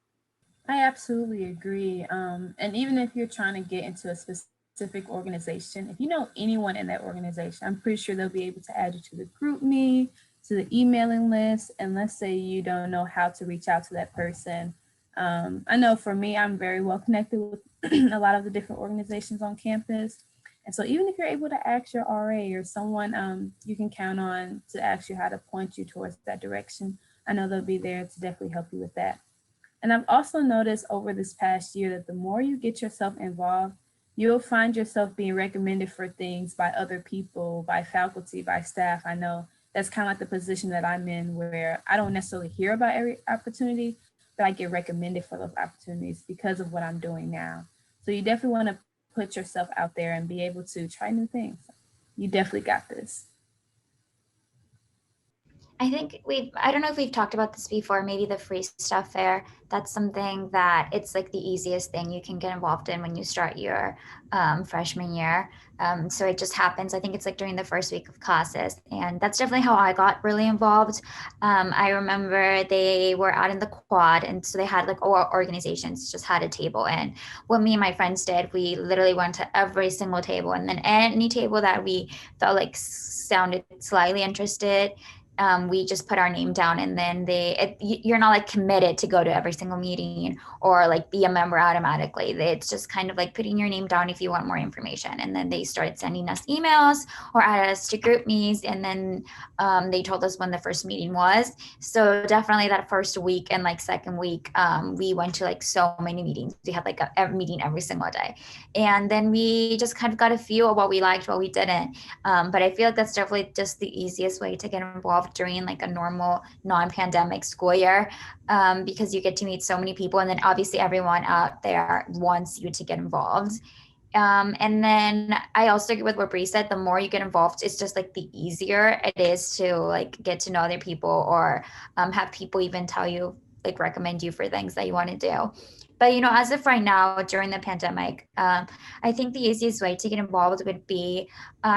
I absolutely agree. And even if you're trying to get into a specific specific organization, if you know anyone in that organization, I'm pretty sure they'll be able to add you to the group me, to the emailing list. And let's say you don't know how to reach out to that person. I know for me, I'm very well connected with a lot of the different organizations on campus. And so even if you're able to ask your RA or someone you can count on to ask you how to point you towards that direction, I know they'll be there to definitely help you with that. And I've also noticed over this past year that the more you get yourself involved, you'll find yourself being recommended for things by other people, by faculty, by staff. I know that's kind of like the position that I'm in, where I don't necessarily hear about every opportunity, but I get recommended for those opportunities because of what I'm doing now. So you definitely want to put yourself out there and be able to try new things. You definitely got this. I think I don't know if we've talked about this before, maybe the free stuff fair. That's something that it's like the easiest thing you can get involved in when you start your freshman year. So it just happens, I think it's like during the first week of classes. And that's definitely how I got really involved. I remember they were out in the quad, and so they had like all organizations just had a table. And what me and my friends did, we literally went to every single table, and then any table that we felt like sounded slightly interested, we just put our name down, and then you're not like committed to go to every single meeting or like be a member automatically. It's just kind of like putting your name down if you want more information. And then they started sending us emails or added us to group meets. And then they told us when the first meeting was. So definitely that first week and like second week, we went to like so many meetings. We had like a meeting every single day. And then we just kind of got a feel of what we liked, what we didn't. But I feel like that's definitely just the easiest way to get involved during like a normal non-pandemic school year, because you get to meet so many people, and then obviously everyone out there wants you to get involved. And then I also agree with what Bree said, the more you get involved, it's just like the easier it is to like get to know other people, or have people even tell you, like recommend you for things that you want to do. But, you know, as of right now, during the pandemic, I think the easiest way to get involved would be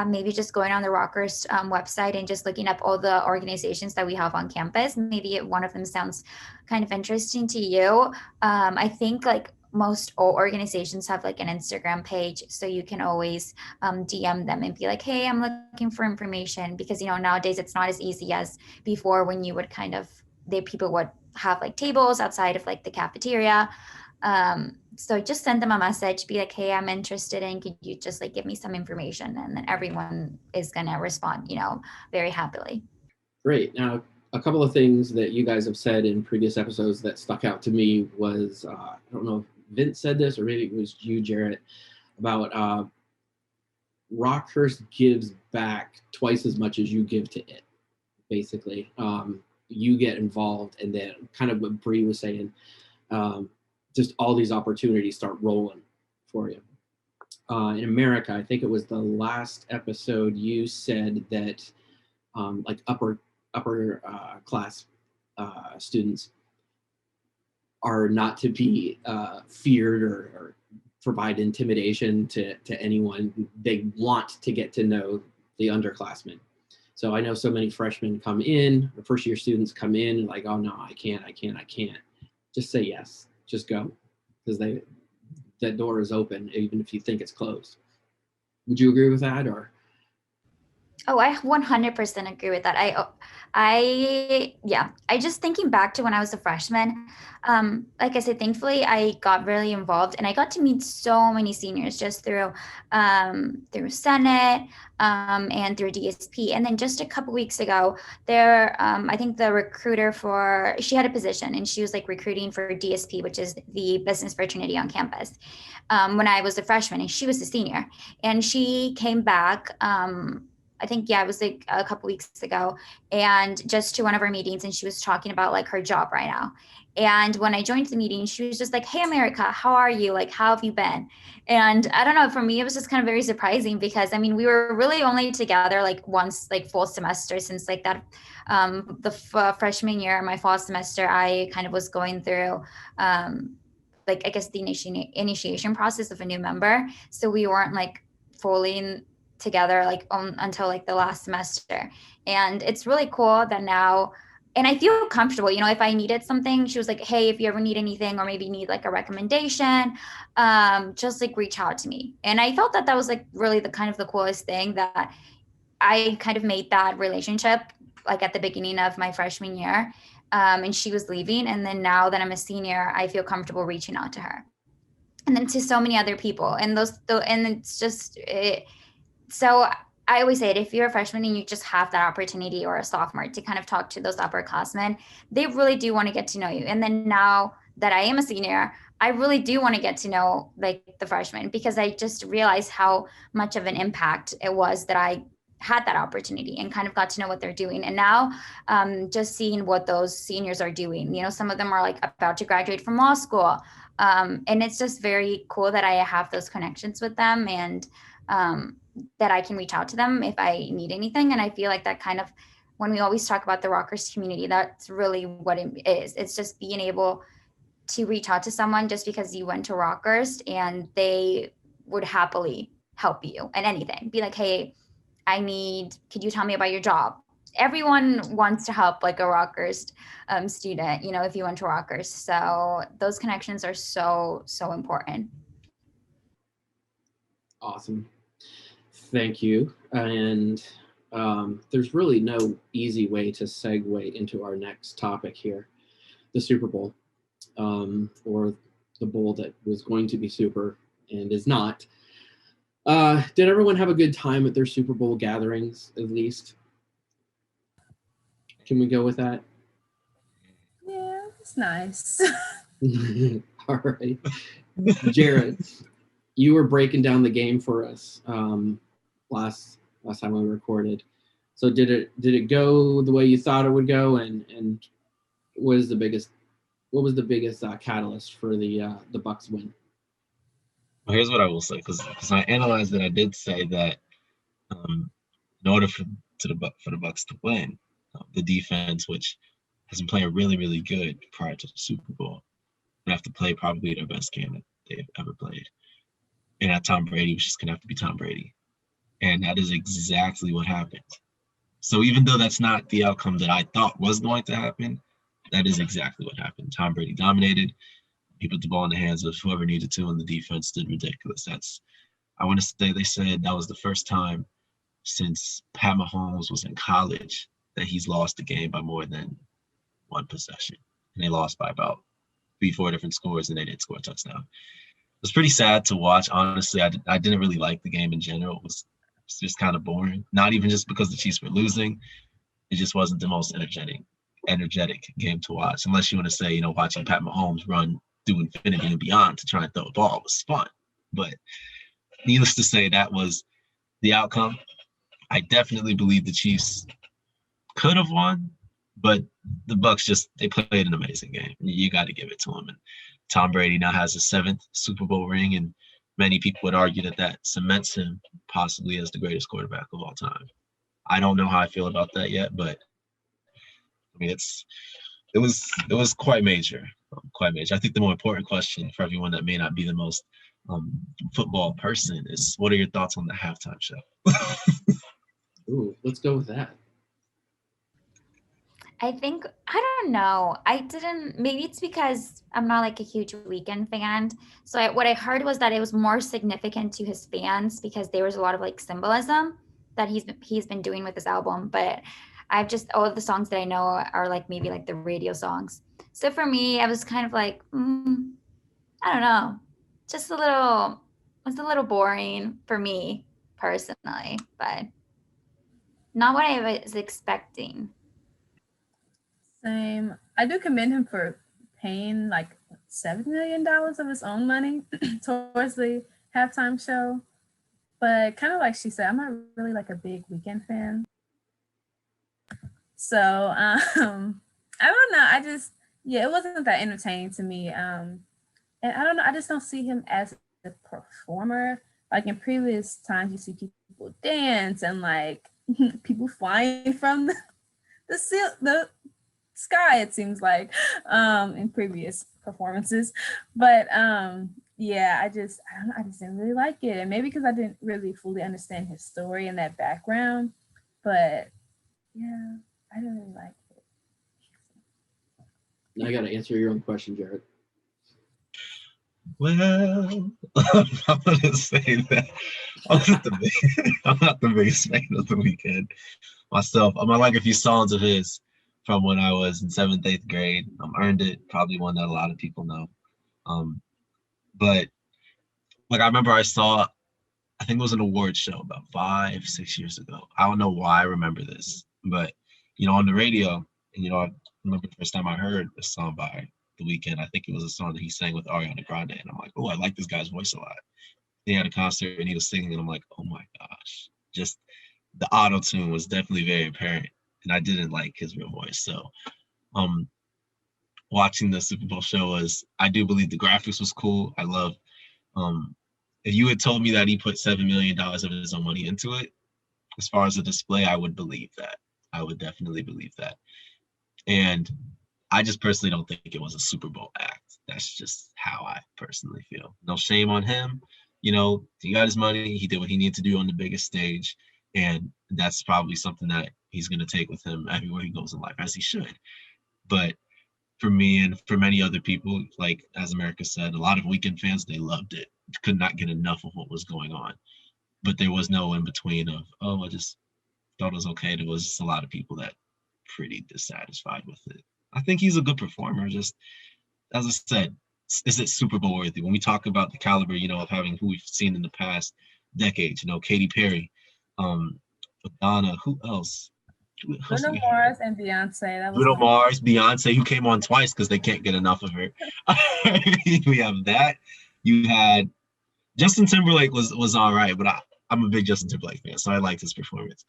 maybe just going on the Rockhurst website and just looking up all the organizations that we have on campus. Maybe one of them sounds kind of interesting to you. I think like most all organizations have like an Instagram page, so you can always DM them and be like, hey, I'm looking for information, because, you know, nowadays it's not as easy as before, when you would kind of, people would have like tables outside of like the cafeteria. So just send them a message, be like, hey, I'm interested in, could you just like give me some information? And then everyone is gonna respond, you know, very happily. Great. Now, a couple of things that you guys have said in previous episodes that stuck out to me was, I don't know if Vince said this, or maybe it was you, Jarrett, about Rockhurst gives back twice as much as you give to it, basically. You get involved, and then kind of what Bree was saying, just all these opportunities start rolling for you. In America, I think it was the last episode, you said that like upper class students are not to be feared or provide intimidation to anyone. They want to get to know the underclassmen. So I know so many freshmen come in, or first year students come in like, oh no, I can't. Just say yes, just go, because that door is open, even if you think it's closed. Would you agree with that, or? Oh, I 100% agree with that. I just thinking back to when I was a freshman, like I said, thankfully I got really involved, and I got to meet so many seniors just through Senate and through DSP. And then just a couple weeks ago, I think the recruiter she had a position, and she was like recruiting for DSP, which is the business fraternity on campus, when I was a freshman, and she was a senior, and she came back. I think, it was like a couple weeks ago, and just to one of our meetings, and she was talking about like her job right now. And when I joined the meeting, she was just like, hey, America, how are you? Like, how have you been? And I don't know, for me, it was just kind of very surprising, because I mean, we were really only together like once, like full semester, since like that, freshman year, my fall semester, I kind of was going through, like, I guess the initiation process of a new member. So we weren't like fully together like until like the last semester. And it's really cool that now and I feel comfortable, you know, if I needed something, she was like, hey, if you ever need anything or maybe need like a recommendation, just like reach out to me. And I felt that that was like really the kind of the coolest thing, that I kind of made that relationship like at the beginning of my freshman year. And she was leaving. And then now that I'm a senior, I feel comfortable reaching out to her. And then to so many other people. And and it's just, so I always say it, if you're a freshman and you just have that opportunity, or a sophomore, to kind of talk to those upperclassmen, they really do want to get to know you. And then now that I am a senior, I really do want to get to know like the freshmen, because I just realized how much of an impact it was that I had that opportunity and kind of got to know what they're doing. And now just seeing what those seniors are doing, you know, some of them are like about to graduate from law school. And it's just very cool that I have those connections with them, and that I can reach out to them if I need anything. And I feel like that kind of, when we always talk about the Rockhurst community, that's really what it is. It's just being able to reach out to someone just because you went to Rockhurst, and they would happily help you and anything. Be like, hey, could you tell me about your job? Everyone wants to help like a Rockhurst student, you know, if you went to Rockhurst. So those connections are so, so important. Awesome. Thank you. And there's really no easy way to segue into our next topic here, the Super Bowl, or the bowl that was going to be super and is not. Did everyone have a good time at their Super Bowl gatherings, at least? Can we go with that? Yeah, it's nice. All right. Jared, you were breaking down the game for us last time we recorded. So did it go the way you thought it would go, and what was the biggest catalyst for the Bucs win? Well, here's what I will say, because I analyzed it. I did say that in order for the Bucs to win, the defense, which has been playing really, really good prior to the Super Bowl, would have to play probably their best game that they've ever played. And that Tom Brady was just gonna have to be Tom Brady. And that is exactly what happened. So even though that's not the outcome that I thought was going to happen, that is exactly what happened. Tom Brady dominated. He put the ball in the hands of whoever needed to, and the defense did ridiculous. I want to say they said that was the first time since Pat Mahomes was in college that he's lost a game by more than one possession. And they lost by about 3-4 different scores, and they didn't score a touchdown. It was pretty sad to watch. Honestly, I didn't really like the game in general. It was just kind of boring. Not even just because the Chiefs were losing. It just wasn't the most energetic game to watch. Unless you want to say, you know, watching Pat Mahomes run through infinity and beyond to try and throw a ball was fun. But needless to say, that was the outcome. I definitely believe the Chiefs could have won, but the Bucs they played an amazing game. You got to give it to them. And Tom Brady now has his 7th Super Bowl ring, and many people would argue that cements him possibly as the greatest quarterback of all time. I don't know how I feel about that yet, but I mean, it was quite major, quite major. I think the more important question for everyone that may not be the most football person is, what are your thoughts on the halftime show? Ooh, let's go with that. I don't know. Maybe it's because I'm not like a huge Weeknd fan. So what I heard was that it was more significant to his fans because there was a lot of like symbolism that he's been doing with this album. But all of the songs that I know are like maybe like the radio songs. So for me, I was kind of like, I don't know, just it's a little boring for me personally, but not what I was expecting. Same. I do commend him for paying like $7 million of his own money towards the halftime show. But kind of like she said, I'm not really like a big Weeknd fan. So I don't know. It wasn't that entertaining to me. And I don't know. I just don't see him as a performer. Like in previous times, you see people dance and like people flying from the sky, it seems like, in previous performances. But yeah, I just didn't really like it. And maybe because I didn't really fully understand his story and that background. But yeah, I didn't really like it. Now I got to answer your own question, Jared. Well, I'm gonna say that I'm not the biggest fan of The Weeknd myself. I like a few songs of his from when I was in 7th, 8th grade. Earned It, probably one that a lot of people know. But like I remember I think it was an award show about 5-6 years ago. I don't know why I remember this, but on the radio, and I remember the first time I heard a song by The Weeknd. I think it was a song that he sang with Ariana Grande, and I'm like, oh, I like this guy's voice a lot. He had a concert and he was singing, and I'm like, oh my gosh, just the auto tune was definitely very apparent, and I didn't like his real voice. So, watching the Super Bowl show I do believe the graphics was cool. I love. If you had told me that he put $7 million of his own money into it, as far as the display, I would believe that. I would definitely believe that. And I just personally don't think it was a Super Bowl act. That's just how I personally feel. No shame on him. He got his money. He did what he needed to do on the biggest stage. And that's probably something that he's going to take with him everywhere he goes in life, as he should. But for me and for many other people, like as America said, a lot of Weeknd fans, they loved it. Could not get enough of what was going on. But there was no in between of, I just thought it was okay. There was just a lot of people that pretty dissatisfied with it. I think he's a good performer. Just as I said, is it Super Bowl worthy? When we talk about the caliber, of having who we've seen in the past decades, Katy Perry, Madonna, who else? Bruno Mars and Beyonce. Bruno Mars, Beyonce, who came on twice because they can't get enough of her. We have that. You had Justin Timberlake was all right, but I'm a big Justin Timberlake fan, so I liked his performance.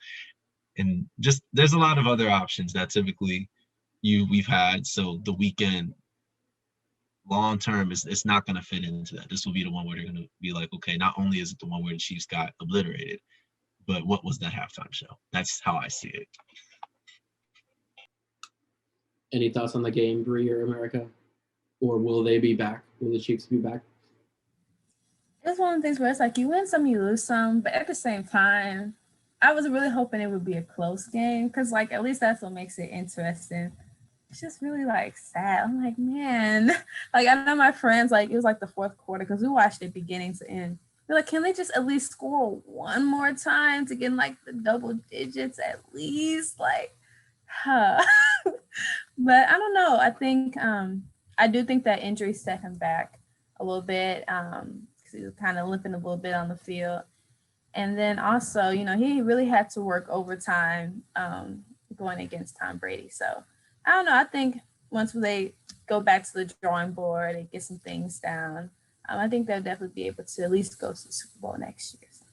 And just there's a lot of other options that typically we've had. So The Weeknd, long term, it's not going to fit into that. This will be the one where they're going to be like, okay, not only is it the one where the Chiefs got obliterated, but what was that halftime show? That's how I see it. Any thoughts on the game, Bree or America? Or will they be back? Will the Chiefs be back? It's one of the things where it's like you win some, you lose some, but at the same time, I was really hoping it would be a close game because, at least that's what makes it interesting. It's just really, sad. I'm like, man. I know my friends, it was, the fourth quarter because we watched it beginning to end. They're like, can they just at least score one more time to get in, the double digits at least? But I don't know. I think I do think that injury set him back a little bit because he was kind of limping a little bit on the field. And then also, he really had to work overtime going against Tom Brady. So I don't know. I think once they go back to the drawing board and get some things down, I think they'll definitely be able to at least go to the Super Bowl next year. So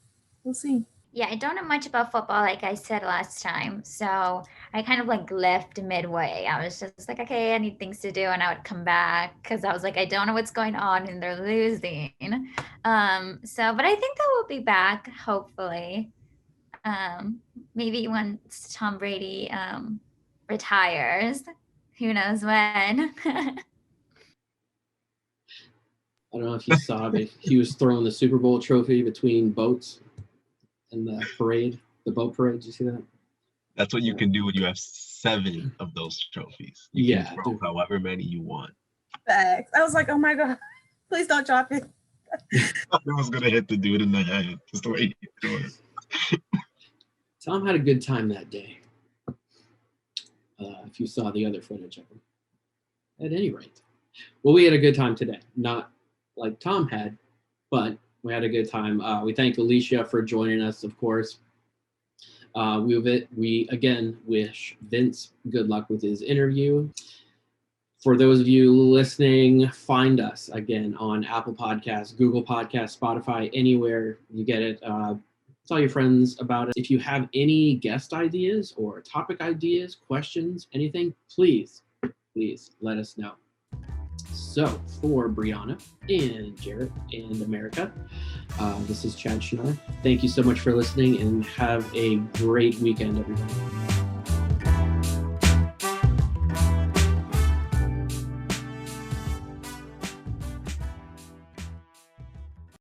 we'll see. Yeah, I don't know much about football, like I said last time. So I kind of left midway. I was just like, okay, I need things to do. And I would come back because I was like, I don't know what's going on and they're losing. But I think they will be back, hopefully. Maybe once Tom Brady retires. Who knows when? I don't know if you saw, but he was throwing the Super Bowl trophy between boats in the parade, the boat parade. Did you see that? That's what you can do when you have 7 of those trophies. You can throw however many you want. Facts. I was like, oh my God, please don't drop it. It was going to hit the dude in the head. Just the way he threw it. Tom had a good time that day. If you saw the other footage of him. At any rate. Well, we had a good time today. Not like Tom had, but we had a good time. We thank Alicia for joining us, of course. We again wish Vince good luck with his interview. For those of you listening, find us again on Apple Podcasts, Google Podcasts, Spotify, anywhere you get it. Tell your friends about it. If you have any guest ideas or topic ideas, questions, anything, please let us know. So for Brianna and Jarrett and America, this is Chad Schnarr. Thank you so much for listening and have a great weekend, everybody.